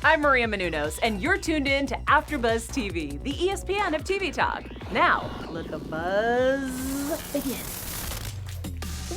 I'm Maria Menounos, and you're tuned in to AfterBuzz TV, the ESPN of TV talk. Now, let the buzz begin.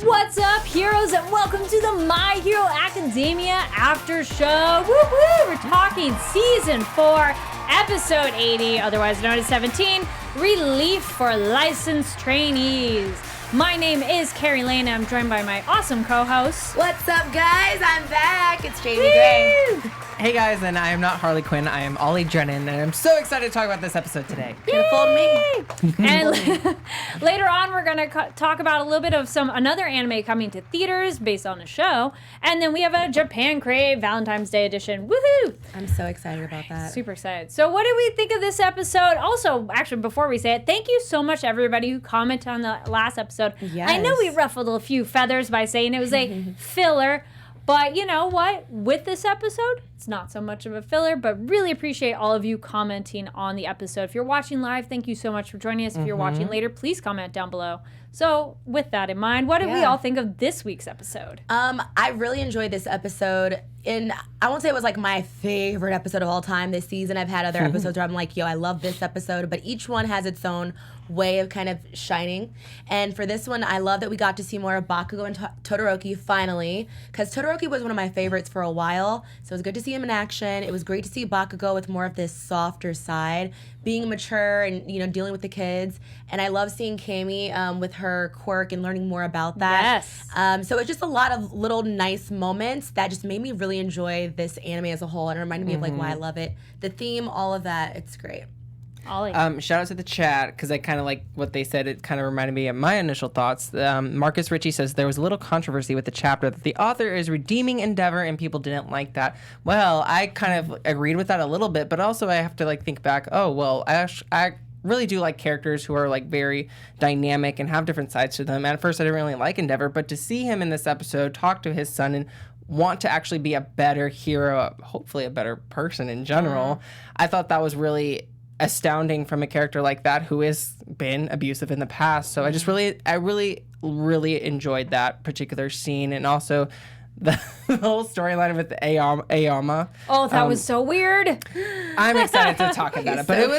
What's up, heroes, and welcome to the My Hero Academia After Show. Woo-hoo! We're talking Season 4, Episode 80, otherwise known as 17, Relief for Licensed Trainees. My name is Kari Lane, and I'm joined by my awesome co-host. What's up, guys? I'm back. It's Jaimi Gray. Hey guys, and I am not Harley Quinn, I am Ollie Drennan, and I'm so excited to talk about this episode today. Could have fooled me. And later on, we're going to talk about a little bit of another anime coming to theaters based on the show. And then we have a Japan Crave Valentine's Day edition. Woohoo! I'm so excited about that. Super excited. So what did we think of this episode? Also, actually, before we say it, thank you so much, everybody who commented on the last episode. Yes. I know we ruffled a few feathers by saying it was a filler. But you know what? With this episode, it's not so much of a filler, but really appreciate all of you commenting on the episode. If you're watching live, thank you so much for joining us. If you're watching later, please comment down below. So with that in mind, what did we all think of this week's episode? I really enjoyed this episode. And I won't say it was like my favorite episode of all time this season. I've had other episodes where I'm like, yo, I love this episode. But each one has its own way of kind of shining. And for this one, I love that we got to see more of Bakugo and Todoroki finally. Because Todoroki was one of my favorites for a while. So it was good to see him in action. It was great to see Bakugo with more of this softer side, being mature and, you know, dealing with the kids. And I love seeing Camie with her quirk and learning more about that. Yes. So it's just a lot of little nice moments that just made me really enjoy this anime as a whole, and it reminded me of like why I love it. The theme, all of that, it's great. Ollie. Shout out to the chat, because I kind of like what they said. It kind of reminded me of my initial thoughts. Marcus Ritchie says there was a little controversy with the chapter that the author is redeeming Endeavor and people didn't like that. Well, I kind of agreed with that a little bit, but also I have to like think back, oh, well, I really do like characters who are like very dynamic and have different sides to them. At first I didn't really like Endeavor, but to see him in this episode talk to his son and want to actually be a better hero, hopefully a better person in general, I thought that was really astounding from a character like that who has been abusive in the past. So I really enjoyed that particular scene, and also the whole storyline with Aoyama. Oh, that was so weird. I'm excited to talk about it, but so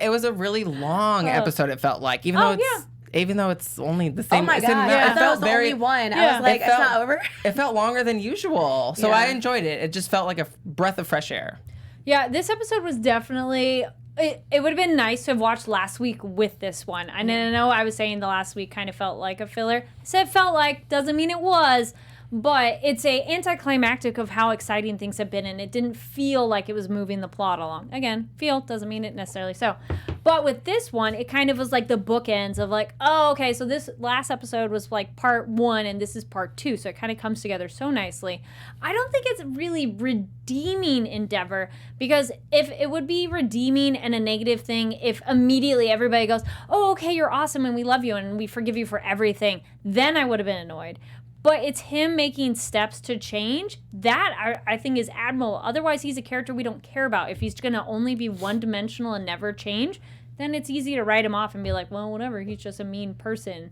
it was a really long episode. It felt like, even though it's only the same. Oh my god! I thought it was the only one. I was like, it's not over. It felt longer than usual, so I enjoyed it. It just felt like a breath of fresh air. Yeah, this episode was definitely. It would have been nice to have watched last week with this one. I know I was saying the last week kind of felt like a filler. I said felt like, doesn't mean it was. But it's a anticlimactic of how exciting things have been, and it didn't feel like it was moving the plot along. Again, feel doesn't mean it necessarily so. But with this one, it kind of was like the bookends of like, oh, okay, so this last episode was like part 1, and this is part 2, so it kind of comes together so nicely. I don't think it's really redeeming Endeavor, because if it would be redeeming and a negative thing if immediately everybody goes, oh, okay, you're awesome, and we love you, and we forgive you for everything, then I would have been annoyed. But it's him making steps to change. That, I think, is admirable. Otherwise, he's a character we don't care about. If he's going to only be one-dimensional and never change, then it's easy to write him off and be like, well, whatever, he's just a mean person.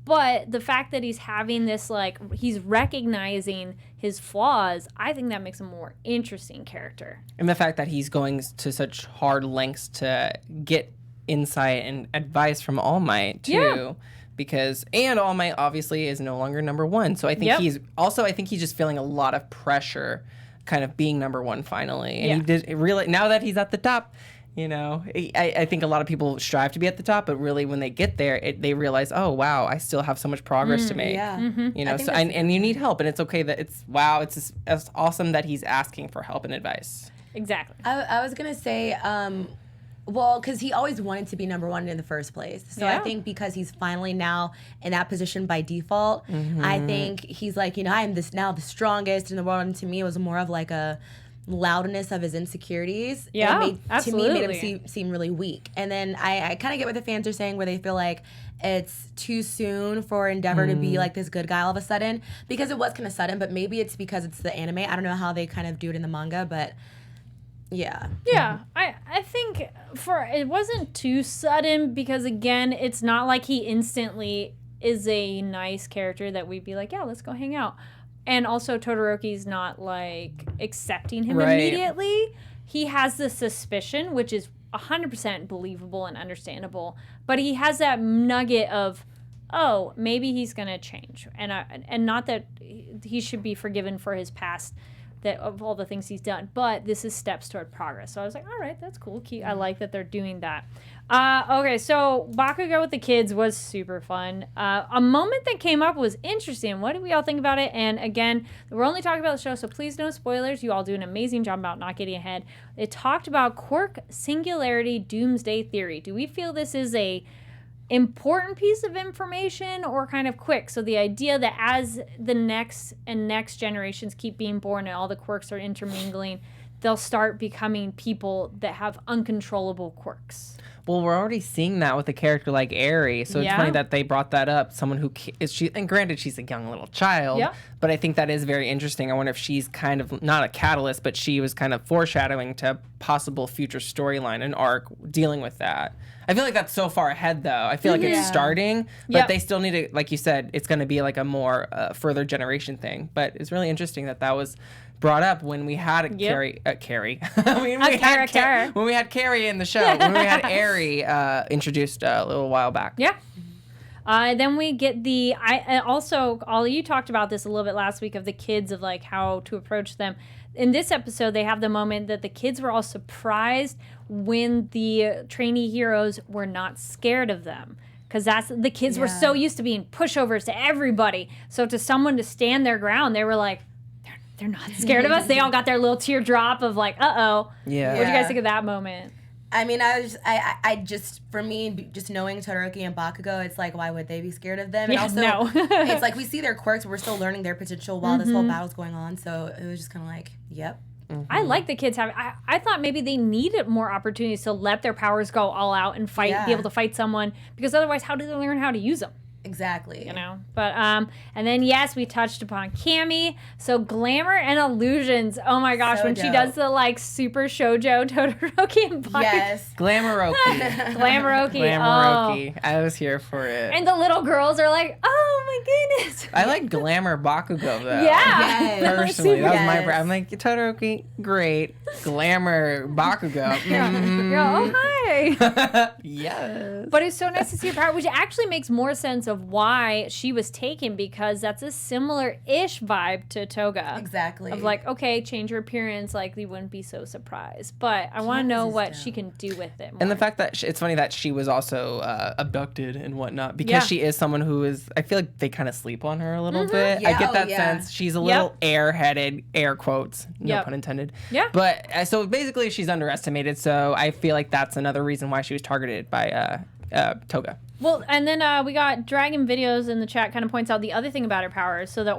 But the fact that he's having this, like, he's recognizing his flaws, I think that makes him a more interesting character. And the fact that he's going to such hard lengths to get insight and advice from All Might, too. Yeah. Because All Might obviously is no longer number 1. So I think I think he's just feeling a lot of pressure kind of being number 1 finally. And he did really, now that he's at the top, you know, I think a lot of people strive to be at the top, but really when they get there, they realize, oh, wow, I still have so much progress to make. Yeah. You know, so and you need help, and it's okay that it's awesome that he's asking for help and advice. Exactly. I was going to say, well, because he always wanted to be number 1 in the first place. So I think because he's finally now in that position by default, I think he's like, you know, I am now the strongest in the world. And to me, it was more of like a loudness of his insecurities. Yeah, absolutely. To me, made him seem really weak. And then I kind of get what the fans are saying, where they feel like it's too soon for Endeavor to be like this good guy all of a sudden. Because it was kind of sudden, but maybe it's because it's the anime. I don't know how they kind of do it in the manga, but... Yeah. I think it wasn't too sudden, because again, it's not like he instantly is a nice character that we'd be like, yeah, let's go hang out. And also Todoroki's not like accepting him Right. immediately. He has the suspicion, which is 100% believable and understandable. But he has that nugget of, oh, maybe he's going to change. And not that he should be forgiven for his past, that of all the things he's done, but this is steps toward progress. So I was like, all right, that's cool. I like that they're doing that. Okay, so Bakugo with the kids was super fun. A moment that came up was interesting. What did we all think about it? And again, we're only talking about the show, so please no spoilers. You all do an amazing job about not getting ahead. It talked about Quirk, singularity, doomsday theory. Do we feel this is a important piece of information or kind of quick? So the idea that as the next generations keep being born and all the quirks are intermingling, they'll start becoming people that have uncontrollable quirks. Well, we're already seeing that with a character like Eri, so it's funny that they brought that up. Someone who and granted, she's a young little child, but I think that is very interesting. I wonder if she's kind of not a catalyst, but she was kind of foreshadowing to possible future storyline and arc dealing with that. I feel like that's so far ahead, though. I feel like it's starting, but they still need to, like you said, it's going to be like a more further generation thing. But it's really interesting that was brought up when we had Kari. When we had Kari in the show, when we had Eri introduced a little while back. Yeah. Then we get also, Ollie, you talked about this a little bit last week of the kids, of like how to approach them. In this episode, they have the moment that the kids were all surprised when the trainee heroes were not scared of them. Because the kids were so used to being pushovers to everybody. So to someone to stand their ground, they were like, they're not scared of us. They all got their little teardrop of like, uh-oh. Yeah. What do you guys think of that moment? I mean, for me, just knowing Todoroki and Bakugo, it's like, why would they be scared of them? And also, it's like we see their quirks, but we're still learning their potential while this whole battle's going on. So it was just kind of like, yep. Mm-hmm. I like the kids having. I thought maybe they needed more opportunities to let their powers go all out and fight, be able to fight someone, because otherwise, how do they learn how to use them? Exactly. You know, but and then yes, we touched upon Camie. So glamour and illusions. Oh my gosh, when she does the like super shoujo Todoroki and Bakugo. Yes, Glamour-oki. Glamour-oki. Oh. I was here for it. And the little girls are like, oh my goodness. I like glamour Bakugo though. Yeah. Personally, that was my. I'm like Todoroki, great. Glamour Bakugo. Mm-hmm. Oh hi. Yes. But it's so nice to see her power, which actually makes more sense of why she was taken, because that's a similar-ish vibe to Toga. Exactly. Of like, okay, change your appearance, like we wouldn't be so surprised. But I want to know what she can do with it more. And the fact that it's funny that she was also abducted and whatnot, because she is someone who is, I feel like they kind of sleep on her a little bit. Yeah. I get that sense. She's a little airheaded, air quotes, no pun intended. Yeah. But so basically she's underestimated, so I feel like that's another reason why she was targeted by Toga. Well, and then we got Dragon Videos in the chat kind of points out the other thing about her powers. So the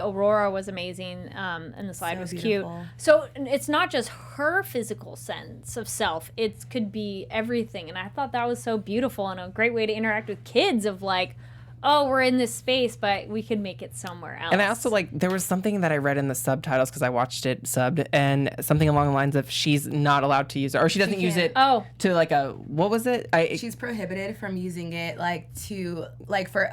Aurora was amazing, and the slide was beautiful. cute. So it's not just her physical sense of self. It could be everything. And I thought that was so beautiful and a great way to interact with kids of like, oh, we're in this space, but we could make it somewhere else. And I also there was something that I read in the subtitles because I watched it subbed, and something along the lines of she's not allowed to use it, or she doesn't use it to like a, what was it? She's prohibited from using it for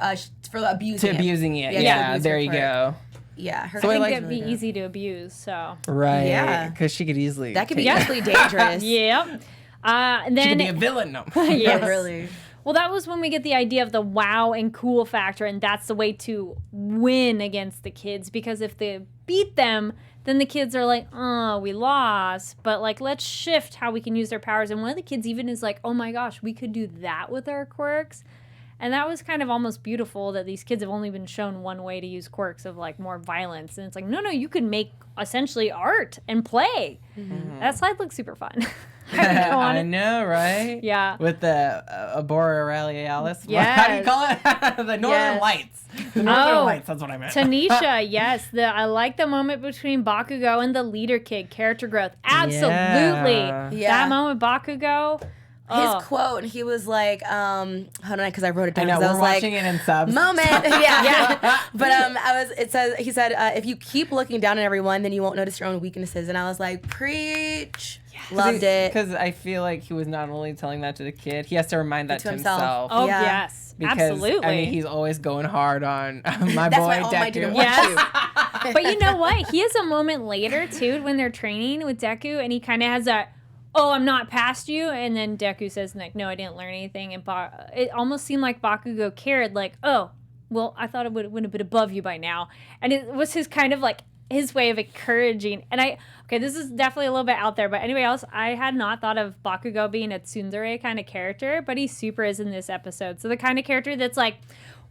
abusing it. Yeah, there you go. Yeah, I think that'd be easy to abuse. So right, yeah, because she could easily be easily dangerous. Yeah. And then she could be a villain. No, yes. Really. Well, that was when we get the idea of the wow and cool factor, and that's the way to win against the kids, because if they beat them, then the kids are like, oh, we lost, but like, let's shift how we can use their powers. And one of the kids even is like, oh my gosh, we could do that with our quirks. And that was kind of almost beautiful that these kids have only been shown one way to use quirks of like more violence. And it's like, no, you can make essentially art and play. Mm-hmm. That slide looks super fun. I know, right? Yeah. With the Borealis. Yes. How do you call it? The Northern Lights. The Northern Lights, that's what I meant. Tanisha, yes. I like the moment between Bakugo and the leader kid, character growth. Absolutely. Yeah. That moment, Bakugo. His quote, he was like, hold on, because I wrote it down. I know, I was we're watching it in subs. Moment, yeah. But he said, if you keep looking down on everyone, then you won't notice your own weaknesses. And I was like, preach. Yes. Loved it. Because I feel like he was not only telling that to the kid, he has to remind that to himself. Oh, yeah. yes. Because, absolutely. I mean, he's always going hard on my That's boy why All Might Deku. didn't want Yes. But you know what? He has a moment later, too, when they're training with Deku, and he kind of has that, oh, I'm not past you. And then Deku says, like, no, I didn't learn anything. And it almost seemed like Bakugo cared, like, oh, well, I thought it would have been above you by now. And it was his kind of, like, his way of encouraging. And okay, this is definitely a little bit out there, but anybody else, I had not thought of Bakugo being a tsundere kind of character, but he super is in this episode. So the kind of character that's like,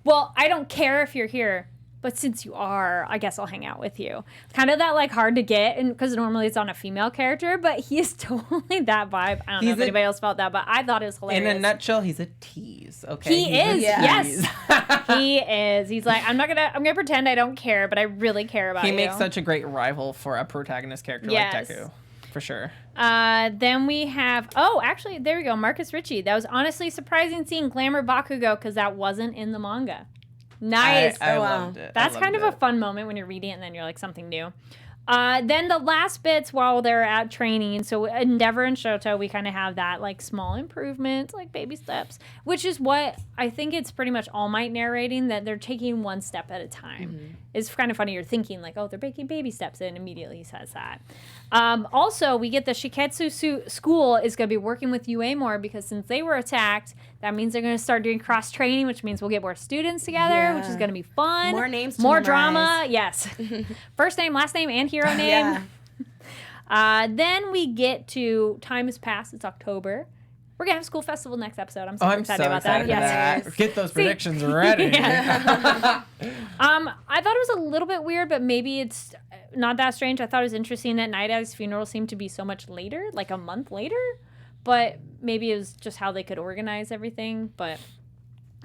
well, I don't care if you're here, but since you are, I guess I'll hang out with you. Kind of that like hard to get, and because normally it's on a female character, but he is totally that vibe. I don't know if anybody else felt that, but I thought it was hilarious. In a nutshell, he's a tease. Okay, he is. Yes, tease. he is. He's like, I'm gonna pretend I don't care, but I really care about you. He makes such a great rival for a protagonist character like Deku, for sure. Then we have, actually, there we go, Marcus Ritchie. That was honestly surprising seeing Glamour Bakugo because that wasn't in the manga. Nice. I loved it. That's kind of a fun moment when you're reading it and then you're like something new. Then the last bits while they're at training. So Endeavor and Shoto, we kind of have that like small improvements, like baby steps, which is what I think it's pretty much All Might narrating, that they're taking one step at a time. Mm-hmm. It's kind of funny. You're thinking like, oh, they're making baby steps, and immediately he says that. Also, we get the Shiketsu school is going to be working with UA more because since they were attacked, that means they're going to start doing cross training, which means we'll get more students together, which is going to be fun. More names, more drama. Yes, first name, last name, and hero name. Yeah. Then we get to time has passed. It's October. We're gonna have a school festival next episode. I'm super excited about that. Yes. Get those predictions ready. I thought it was a little bit weird, but maybe it's not that strange. I thought it was interesting that Night Eye's funeral seemed to be so much later, like a month later. But maybe it was just how they could organize everything. But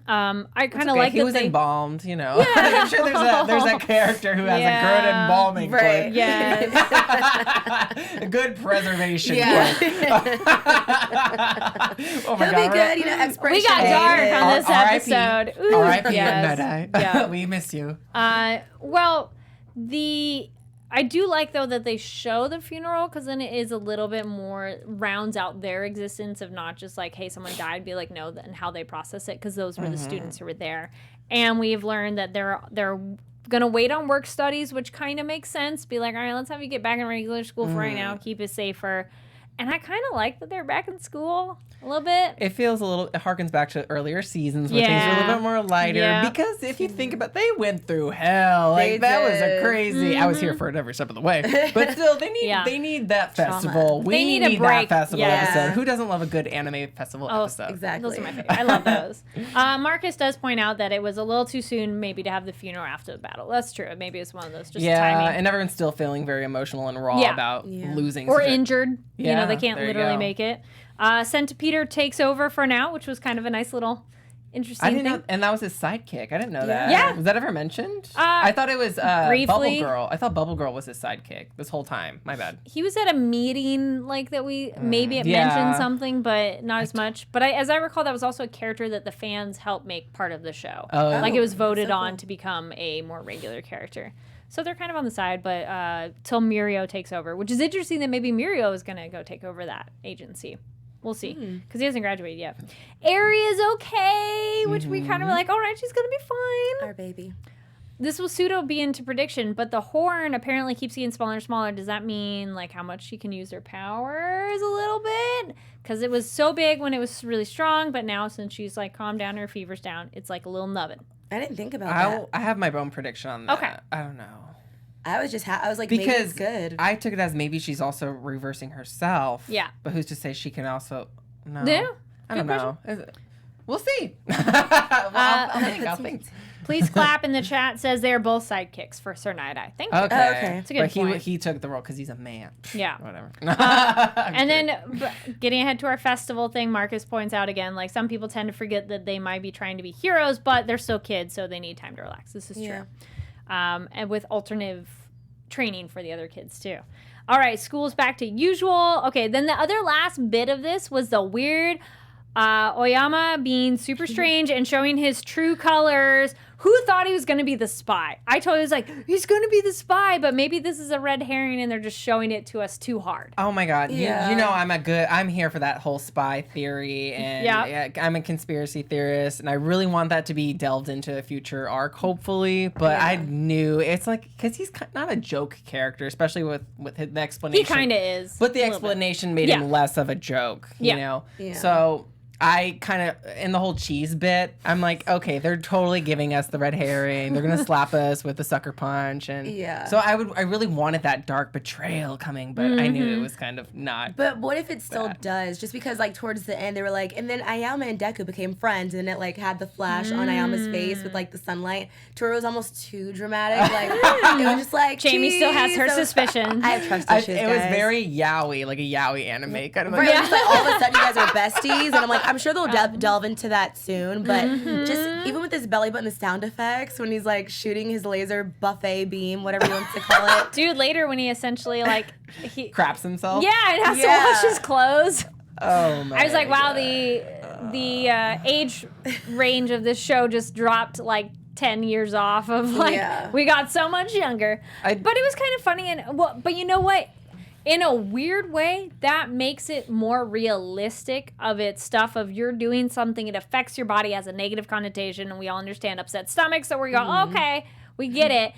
I kind of like that he was embalmed, you know. Yeah. I'm sure there's a character who has a good embalming right. Yes. Good preservation. Yeah. Oh my He'll God. be good, you know, expiration. We got dark on this episode. R.I.P. Yes. Night Eye. Yeah. We miss you. Well, I do like, though, that they show the funeral because then it is a little bit more rounds out their existence of not just like, hey, someone died, be like, no, and how they process it because those were the students who were there. And we've learned that they're going to wait on work studies, which kind of makes sense. Be like, all right, let's have you get back in regular school for right now. Keep it safer. And I kind of like that they're back in school a little bit. It harkens back to earlier seasons where things were a little bit more lighter. Yeah. Because if you think about it, they went through hell. Like, that was a crazy... I was here for it every step of the way. But still, they need that festival. We need a break. That festival episode. Who doesn't love a good anime festival episode? Exactly. Those are my favorite. I love those. Marcus does point out that it was a little too soon maybe to have the funeral after the battle. That's true. Maybe it's one of those just timing. And everyone's still feeling very emotional and raw about losing. Or injured. You know, they can't literally make it. Centipeder takes over for now, which was kind of a nice little interesting thing. Know, and that was his sidekick. I didn't know that. Yeah. Was that ever mentioned? I thought it was briefly. Bubble Girl. I thought Bubble Girl was his sidekick this whole time. My bad. He was at a meeting like that maybe it mentioned something, but not as much. But as I recall, that was also a character that the fans helped make part of the show. Like it was voted on to become a more regular character. So they're kind of on the side, but till Mirio takes over, which is interesting that maybe Mirio is going to go take over that agency. We'll see, because he hasn't graduated yet. Eri is okay, which we kind of were like, all right, she's going to be fine. Our baby. This will pseudo be into prediction, but the horn apparently keeps getting smaller and smaller. Does that mean like how much she can use her powers a little bit? Because it was so big when it was really strong, but now since she's like calmed down, her fever's down, it's like a little nubbin. I didn't think about that. I have my own prediction on that. Okay. I don't know. I was just I was like, maybe it's good. I took it as maybe she's also reversing herself. Yeah. But who's to say she can also... No. Yeah. I don't know. We'll see. I'll think. Please clap in the chat. Says they are both sidekicks for Sir Night Eye. Thank you. Okay. It's a good point. He took the role because he's a man. Yeah. Whatever. And then getting ahead to our festival thing, Marcus points out again, like some people tend to forget that they might be trying to be heroes, but they're still kids, so they need time to relax. This is true. And with alternative training for the other kids too. All right, school's back to usual. Okay, then the other last bit of this was the weird Aoyama being super strange and showing his true colors. Who thought he was going to be the spy? I totally was like, he's going to be the spy, but maybe this is a red herring and they're just showing it to us too hard. Oh my God. Yeah. You know I'm here for that whole spy theory, and yeah, I'm a conspiracy theorist, and I really want that to be delved into a future arc, hopefully, but I knew it's like, because he's not a joke character, especially with the explanation. He kind of is. But the explanation made him less of a joke, you know? Yeah. So I kind of, in the whole cheese bit, I'm like, okay, they're totally giving us the red herring. They're going to slap us with the sucker punch. And so I really wanted that dark betrayal coming, but I knew it was kind of not. But what if it still does? Just because, like, towards the end, they were like, and then Aoyama and Deku became friends, and it, like, had the flash on Aoyama's face with, like, the sunlight, to where it was almost too dramatic. Like, it was just like, Jaimi still has her suspicions. I have trust issues, It was very yaoi, like a yaoi anime kind of like. Right, just like all of a sudden you guys are besties, and I'm like, I'm sure they'll delve into that soon, but just even with his belly button, the sound effects when he's like shooting his laser buffet beam, whatever he wants to call it. Dude, later when he essentially like he Craps himself? Yeah, and has to wash his clothes. Oh my I was like, wow, God. the age range of this show just dropped like 10 years off of like we got so much younger. But it was kind of funny, and but you know what? In a weird way, that makes it more realistic of its stuff of you're doing something, it affects your body, has a negative connotation, and we all understand upset stomachs, so we go, okay, we get it.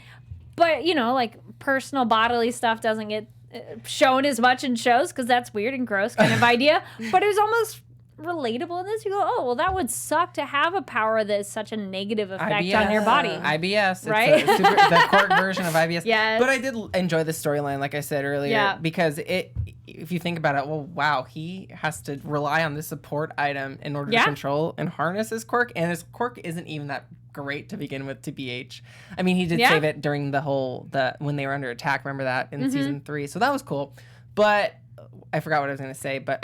But, you know, like personal bodily stuff doesn't get shown as much in shows because that's weird and gross kind of idea. But it was almost relatable in this. You go, oh, well, that would suck to have a power that is such a negative effect on your body. IBS, right? It's the Quirk version of IBS. Yes. But I did enjoy the storyline, like I said earlier, because if you think about it, well, wow, he has to rely on this support item in order to control and harness his quirk, and his quirk isn't even that great to begin with, TBH. I mean, he did save it during when they were under attack. Remember that in season 3, so that was cool. But I forgot what I was going to say. But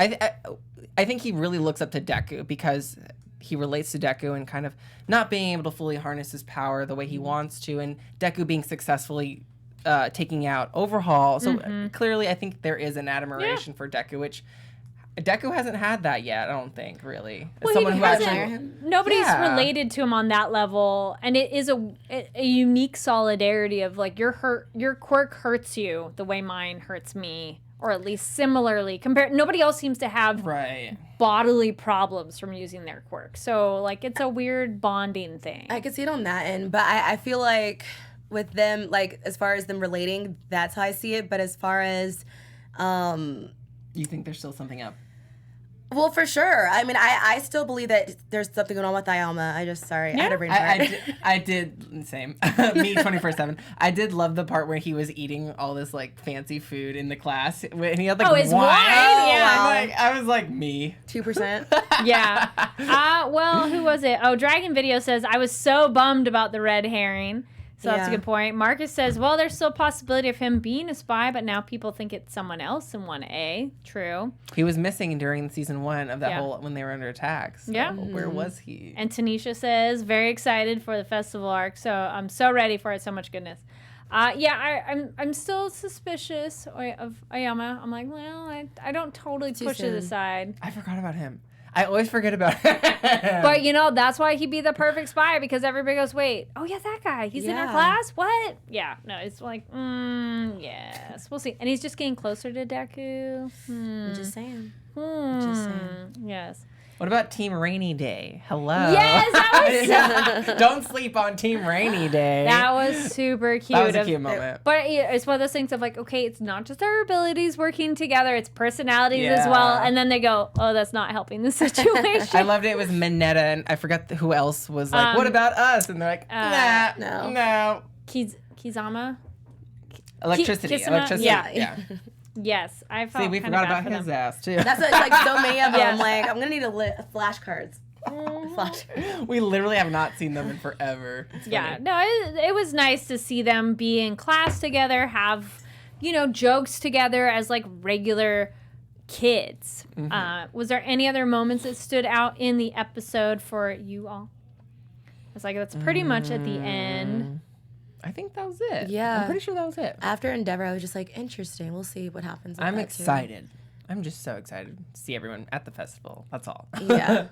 I think he really looks up to Deku because he relates to Deku and kind of not being able to fully harness his power the way he wants to, and Deku being successfully taking out Overhaul. So clearly, I think there is an admiration for Deku, which Deku hasn't had that yet. I don't think really. Well, Someone who actually nobody's related to him on that level, and it is a unique solidarity of like your quirk hurts you the way mine hurts me. Or at least similarly nobody else seems to have bodily problems from using their quirk. So like it's a weird bonding thing. I could see it on that end, but I feel like with them, like as far as them relating, that's how I see it. But as far as you think there's still something up? Well, for sure. I mean, I still believe that there's something going on with Aoyama. I had a brain fart. I did, same. Me 24/7. I did love the part where he was eating all this like fancy food in the class, and he had like his wine. Yeah. I was like me. 2%. Yeah. Well, who was it? Oh, Dragon Video says I was so bummed about the red herring. So that's a good point. Marcus says, well, there's still a possibility of him being a spy, but now people think it's someone else in 1A. True. He was missing during season 1 of that whole when they were under attack. So where was he? And Tanisha says, very excited for the festival arc. So I'm so ready for it. So much goodness. I'm still suspicious of Aoyama. I'm like, well, I don't totally push it aside. I forgot about him. I always forget about him. But, you know, that's why he'd be the perfect spy because everybody goes, wait, oh, yeah, that guy. He's in our class? What? Yeah. No, it's like, yes. We'll see. And he's just getting closer to Deku. I'm just saying. Just saying. Yes. What about Team Rainy Day? Hello. Yes, that was Don't sleep on Team Rainy Day. That was super cute. That was a cute moment. But it's one of those things of like, okay, it's not just our abilities working together, it's personalities as well. And then they go, oh, that's not helping the situation. I loved it. It was Mineta, and I forgot who else was like, what about us? And they're like, no. Kizama? Electricity. Yeah. Yes, I felt. See, we forgot about his ass too. That's like so many of them. I'm like, I'm gonna need flashcards. We literally have not seen them in forever. Yeah, no, it was nice to see them be in class together, have jokes together as like regular kids. Was there any other moments that stood out in the episode for you all? It's like that's pretty much at the end. I think that was it. Yeah. I'm pretty sure that was it. After Endeavor, I was just like, interesting. We'll see what happens. I'm excited. I'm just so excited to see everyone at the festival. That's all. Yeah.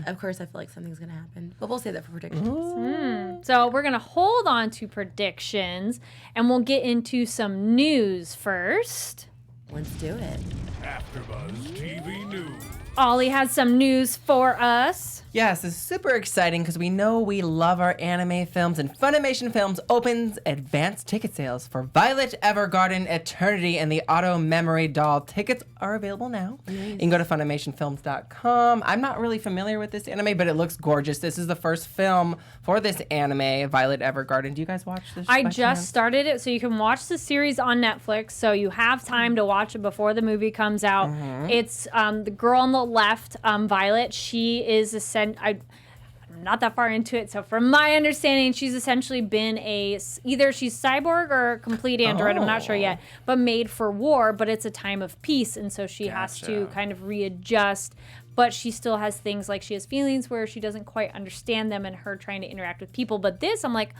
Of course, I feel like something's going to happen. But we'll save that for predictions. So we're going to hold on to predictions, and we'll get into some news first. Let's do it. AfterBuzz TV News. Ollie has some news for us. Yes, it's super exciting because we know we love our anime films, and Funimation Films opens advanced ticket sales for Violet Evergarden Eternity and the Auto Memory Doll. Tickets are available now. You can go to FunimationFilms.com. I'm not really familiar with this anime, but it looks gorgeous. This is the first film for this anime, Violet Evergarden. Do you guys watch this? I by just chance? started it, so you can watch the series on Netflix, so you have time to watch it before the movie comes out. It's the girl on the left, Violet. She is I'm not that far into it, so from my understanding, she's essentially been either she's cyborg or complete android, I'm not sure yet, but made for war, but it's a time of peace, and so she has to kind of readjust, but she still has things like she has feelings where she doesn't quite understand them and her trying to interact with people. But this, I'm like,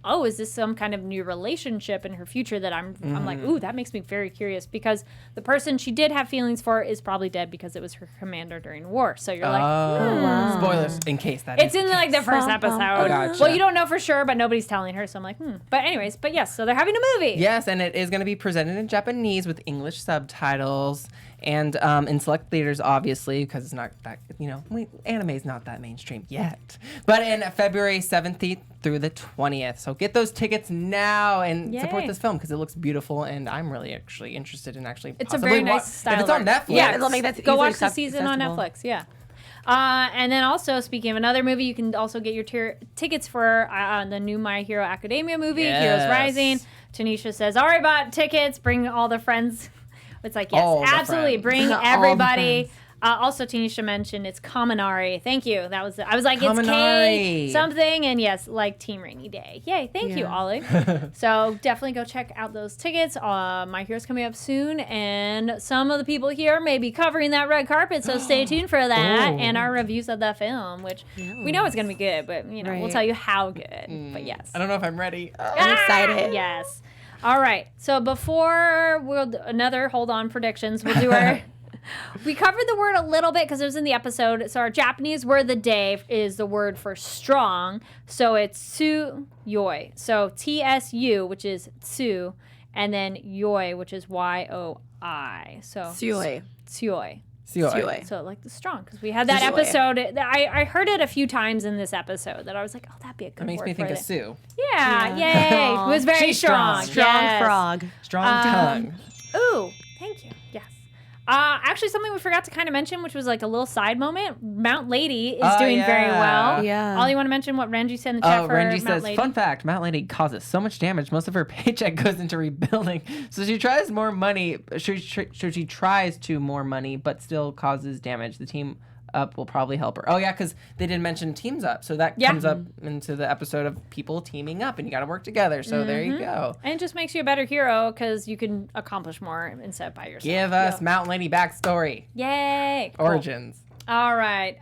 oh, is this some kind of new relationship in her future that I'm like, ooh, that makes me very curious, because the person she did have feelings for is probably dead because it was her commander during war. So you're like, Spoilers in case that it's is in the like the case. first episode. Gotcha. Well, you don't know for sure, but nobody's telling her. So I'm like, But anyways, but yes, so they're having a movie. Yes, and it is going to be presented in Japanese with English subtitles and in select theaters, obviously, because it's not that, anime is not that mainstream yet. But in February 17th through the 20th. So get those tickets now and support Yay. this film because it looks beautiful, and I'm really actually interested in actually It's a possibly very nice style. If it's on Netflix. Yeah, it'll make that Go easily watch the season on accessible. Netflix. Yeah. And then also, speaking of another movie, you can also get your tickets for the new My Hero Academia movie, Heroes Yes. Rising. Tanisha says, already bought tickets, bring all the friends. It's like, yes, All the absolutely, friends. bring All the everybody. friends. Also, Tanisha mentioned it's Kaminari. Thank you. That was I was like, it's K Kaminari. something, and yes, like Team Rainy Day. Yay, thank you, Ollie. So definitely go check out those tickets. My Hero's coming up soon, and some of the people here may be covering that red carpet, so stay tuned for that and our reviews of the film, which we know it's going to be good, but we'll Right. tell you how good. But yes. I don't know if I'm ready. I'm excited. Yes. All right. So before another hold on predictions, we'll do our. We covered the word a little bit because it was in the episode. So our Japanese word of the day is the word for strong. So it's tsuyoi. So TSU, which is tsu, and then yoi, which is YOI. So Tsuyoi. tsuyoi. Tsuyoi. So like the strong, because we had that Tsuyoi. episode. I heard it a few times in this episode that I was like, oh, that'd be a good That makes word me think for of it. Sue. Yeah, yay. It was very She's strong. Strong Yes. frog. Strong tongue. Ooh, thank you. Yes. Actually, something we forgot to kind of mention, which was like a little side moment. Mount Lady is doing very well. Yeah. Ollie, you want to mention what Renji said in the chat for Renji Mount says, Lady? fun fact, Mount Lady causes so much damage, most of her paycheck goes into rebuilding. So she tries more money, she tries to more money, but still causes damage. The team up will probably help her. Oh yeah, because they didn't mention teams up. So that comes up into the episode of people teaming up, and you got to work together. So there you go. And it just makes you a better hero because you can accomplish more instead of by yourself. Give us Mount Lady backstory. Yay. Cool. Origins. All right.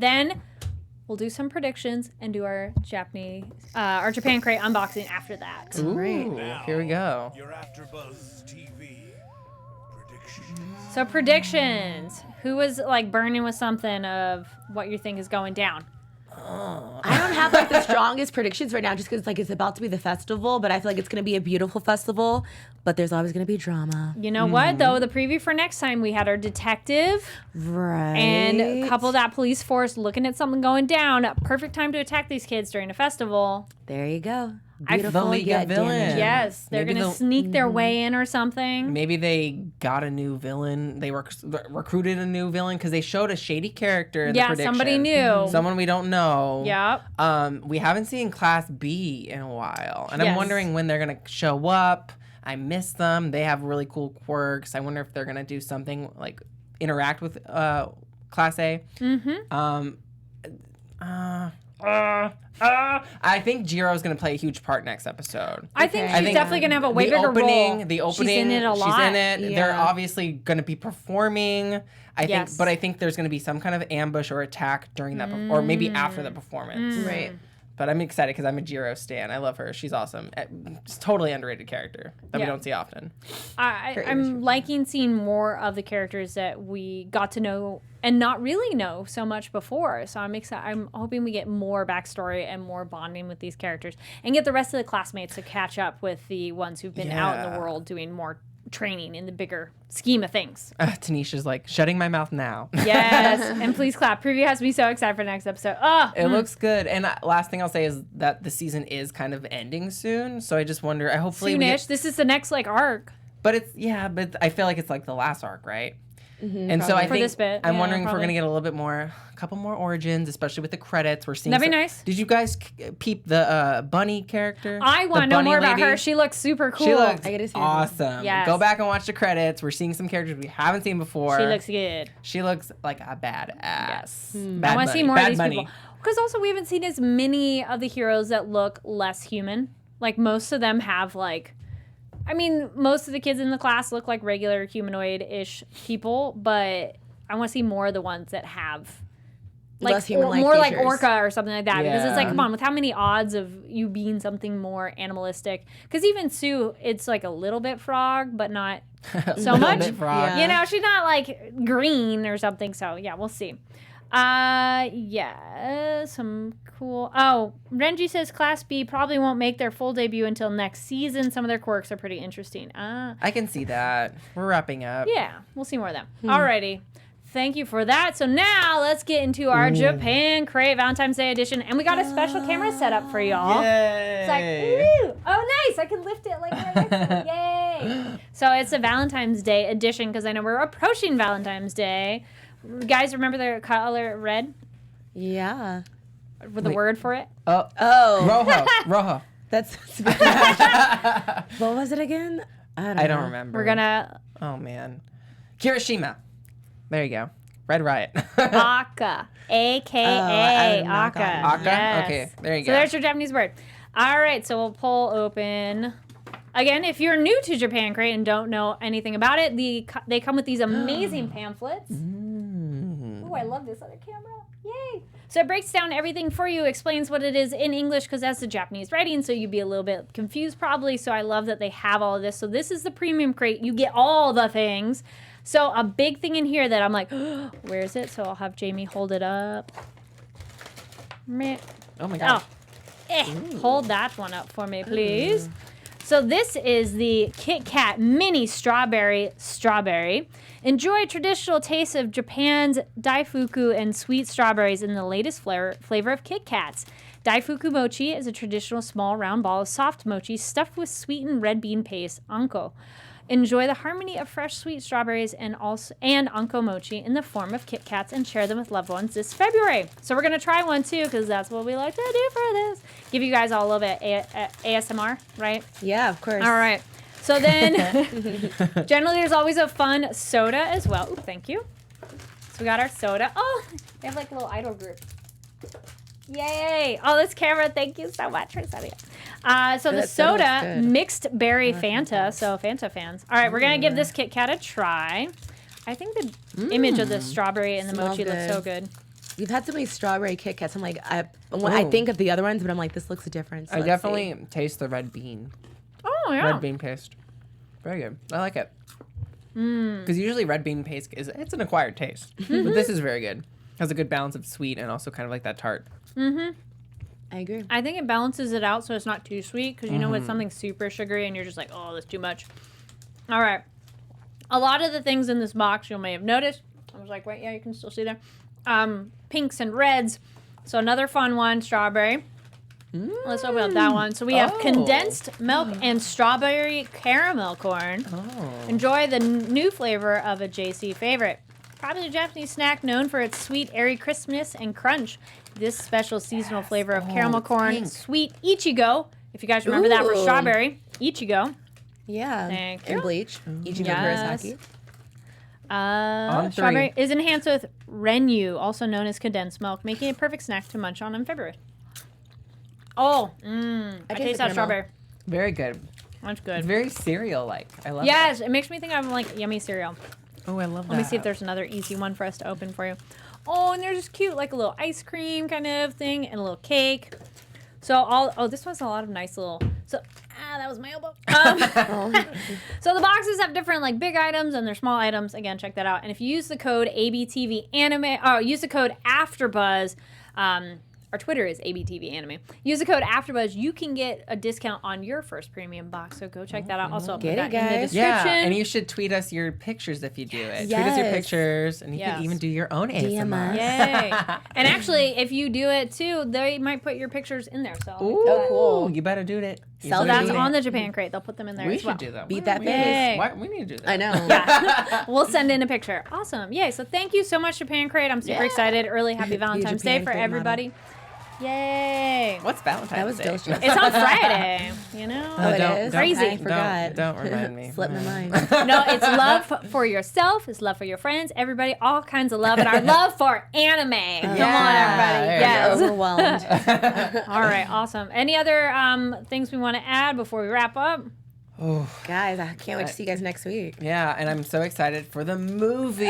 Then we'll do some predictions and do our our Japan Crate unboxing after that. Ooh, Great. here we go. Your AfterBuzz TV predictions. So predictions. Who was like burning with something of what you think is going down? I don't have like the strongest predictions right now just because like it's about to be the festival, but I feel like it's going to be a beautiful festival, but there's always going to be drama. You know what though? The preview for next time we had our detective Right. and couple that police force looking at something going down. Perfect time to attack these kids during a festival. There you go. I- Beautiful The League of yet Villains. damaging. Yes, they're Maybe gonna the- sneak their way in or something. Maybe they got a new villain. They recruited a new villain because they showed a shady character in the Yeah, prediction. somebody new. Someone we don't know. Yep. We haven't seen Class B in a while, and Yes. I'm wondering when they're gonna show up. I miss them. They have really cool quirks. I wonder if they're gonna do something like interact with Class A. Mm-hmm. I think Jiro's gonna play a huge part next episode. I think Okay. she's I think definitely gonna have a way the bigger opening, role. The opening, she's in it a lot. She's in it. They're Yeah. obviously gonna be performing. I Yes. think, but I think there's gonna be some kind of ambush or attack during that, or maybe after the performance. Right. But I'm excited because I'm a Jiro stan. I love her. She's awesome. It's totally underrated character that we don't see often. I'm liking seeing more of the characters that we got to know and not really know so much before. So I'm excited. I'm hoping we get more backstory and more bonding with these characters and get the rest of the classmates to catch up with the ones who've been out in the world doing more training in the bigger scheme of things. Tanisha's like, shutting my mouth now. Yes, and please clap. Preview has me so excited for the next episode. It looks good. And last thing I'll say is that the season is kind of ending soon. So I just wonder, hopefully soonish. This is the next arc. But but I feel like it's like the last arc, right? Mm-hmm, and probably. so I For think this bit, I'm wondering if we're probably. gonna get a little bit more, a couple more origins, especially with the credits. We're seeing. That'd be nice. Did you guys peep the bunny character? I want to know more about her. She looks super cool. She looks I gotta see her. awesome. Yes. Go back and watch the credits. We're seeing some characters we haven't seen before. She looks good. She looks like a badass. Yes. Bad I want to see more Bad of these bunny. people. Because also we haven't seen as many of the heroes that look less human. Like most of them have most of the kids in the class look like regular humanoid-ish people, but I want to see more of the ones that have Less human-like more like features. Orca or something like that. Because it's like, Yeah. come on, with how many odds of you being something more animalistic? Because even Sue, it's like a little bit frog, but not so much. Bit frog. Yeah. You know, she's not like green or something. So yeah, we'll see. Some cool. Oh, Renji says Class B probably won't make their full debut until next season. Some of their quirks are pretty interesting. I can see that. We're wrapping up. Yeah, we'll see more of them. Alrighty. Thank you for that. So now let's get into our Japan Crate Valentine's Day edition. And we got a special camera set up for y'all. Yay. It's like, ooh, oh, nice. I can lift it like right next to it. Yay. So it's a Valentine's Day edition because I know we're approaching Valentine's Day. Guys, remember the color red? Yeah. With the word for it? Oh. Rojo. That's. What was it again? I don't remember. We're going to Oh, man. Kirishima. There you go. Red Riot. Aka. A-K-A. Aka. Aka. Aka? Yes. Okay, there you So go. there's your Japanese word. All right, so we'll pull open. Again, if you're new to Japan Crate and don't know anything about it, they come with these amazing pamphlets. Ooh, I love this other camera. Yay. So it breaks down everything for you, explains what it is in English because that's the Japanese writing, so you'd be a little bit confused probably. So I love that they have all of this. So this is the premium crate. You get all the things. So a big thing in here that I'm like, where is it? So I'll have Jaimi hold it up. Meh. Oh, my God. Hold that one up for me, please. So this is the Kit Kat Mini Strawberry. Enjoy traditional taste of Japan's daifuku and sweet strawberries in the latest flavor of Kit Kats. Daifuku mochi is a traditional small round ball of soft mochi stuffed with sweetened red bean paste, anko. Enjoy the harmony of fresh sweet strawberries and anko mochi in the form of Kit Kats and share them with loved ones this February. So we're going to try one too because that's what we like to do for this. Give you guys all a little bit ASMR, right? Yeah, of course. All right. So then, generally there's always a fun soda as well. Ooh, thank you. So we got our soda. Oh, they have like a little idol group. Yay. Oh, this camera, thank you so much for sending it. So the That soda looks soda, good. mixed berry Fanta. So Fanta fans. All right, we're going to give this Kit Kat a try. I think the image of the strawberry and the Smells mochi looks good. so good. You've had so many strawberry Kit Kats. I'm like, I think of the other ones, but I'm like, this looks different. So I let's definitely see. taste the red bean. Oh, yeah. Red bean paste. Very good. I like it. Because usually red bean paste it's an acquired taste. But this is very good. Has a good balance of sweet and also kind of like that tart. I agree. I think it balances it out so it's not too sweet because you know it's something super sugary and you're just like, oh, that's too much. All right. A lot of the things in this box you may have noticed. I was like, wait, yeah, you can still see them. Pinks and reds. So another fun one, strawberry. Let's open up that one. So we have condensed milk and strawberry caramel corn. Enjoy the new flavor of a JC favorite. Probably a Japanese snack known for its sweet, airy crispness and crunch. This special seasonal flavor of caramel corn, sweet Ichigo. If you guys remember that for Ooh. strawberry, Ichigo. Yeah. Thank you. And bleach. Ichigo Yes. Kurosaki. On Strawberry three. is enhanced with Renyu, also known as condensed milk, making it a perfect snack to munch on in February. Oh, I taste taste the that caramel. strawberry. Very good. That's good. Very cereal-like. I love Yes, it makes me think of like yummy cereal. it. Oh, I love that. Let me see if there's another easy one for us to open for you. Oh, and there's this cute, like a little ice cream kind of thing and a little cake. So this was a lot of nice little. So that was my elbow. So the boxes have different like big items and they're small items. Again, check that out. And if you use the code ABTV Anime, use the code AfterBuzz. Our Twitter is ABTV Anime. Use the code AfterBuzz. You can get a discount on your first premium box. So go check that out. Also, I'll put that in the description. Yeah, and you should tweet us your pictures if you do it. Tweet us your pictures, and you can even do your own ASMR. Yay! And actually, if you do it too, they might put your pictures in there. So cool. You better do it. So that's on the Japan crate. They'll put them in there. We as well. should do that. Beat that Yay. face. We need to do that. I know. Yeah. We'll send in a picture. Awesome. Yay. So thank you so much, Japan crate. I'm super excited. Early happy Valentine's Day for everybody. Yay. What's Valentine's Day? It's on Friday, you know? Oh, it is? Crazy. I forgot. Don't remind me. Slipped my mind. No, it's love for yourself. It's love for your friends, everybody, all kinds of love. And our love for anime. Come on, everybody. Yes. Overwhelmed. All right, awesome. Any other things we want to add before we wrap up? Guys, I can't wait to see you guys next week. Yeah, and I'm so excited for the movie,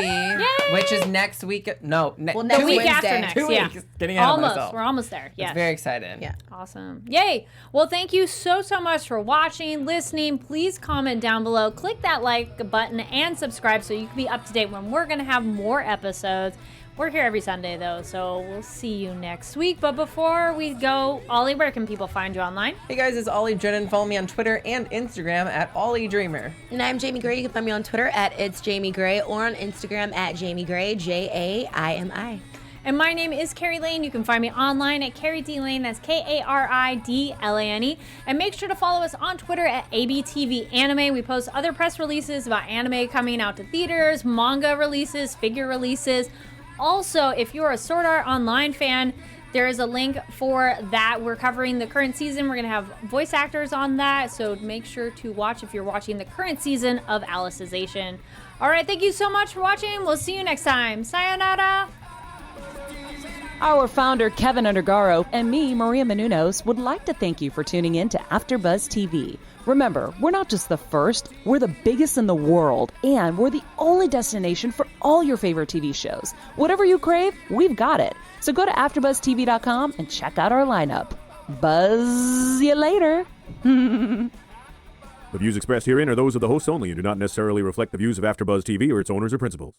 which is next week. No, The next week Wednesday. after next, 2 yeah. weeks. Getting out of Almost. myself. We're almost there. Yes. It's very exciting. Yeah. Awesome. Yay. Well, thank you so much for watching, listening. Please comment down below. Click that like button and subscribe so you can be up to date when we're going to have more episodes. We're here every Sunday, though, so we'll see you next week. But before we go, Ollie, where can people find you online? Hey guys, it's Ollie Drennan. Follow me on Twitter and Instagram at Ollie Dreamer. And I'm Jaimi Gray. You can find me on Twitter at It's Jaimi Gray or on Instagram at Jaimi Gray, Jaimi. And my name is Kari Lane. You can find me online at Kari D Lane. That's KaridLane. And make sure to follow us on Twitter at ABTV Anime. We post other press releases about anime coming out to theaters, manga releases, figure releases. Also, if you're a Sword Art Online fan, there is a link for that. We're covering the current season. We're going to have voice actors on that. So make sure to watch if you're watching the current season of Alicization. All right, thank you so much for watching. We'll see you next time. Sayonara. Our founder, Keven Undergaro, and me, Maria Menounos, would like to thank you for tuning in to AfterBuzz TV. Remember, we're not just the first, we're the biggest in the world, and we're the only destination for all your favorite TV shows. Whatever you crave, we've got it. So go to AfterBuzzTV.com and check out our lineup. Buzz you later. The views expressed herein are those of the hosts only and do not necessarily reflect the views of AfterBuzz TV or its owners or principals.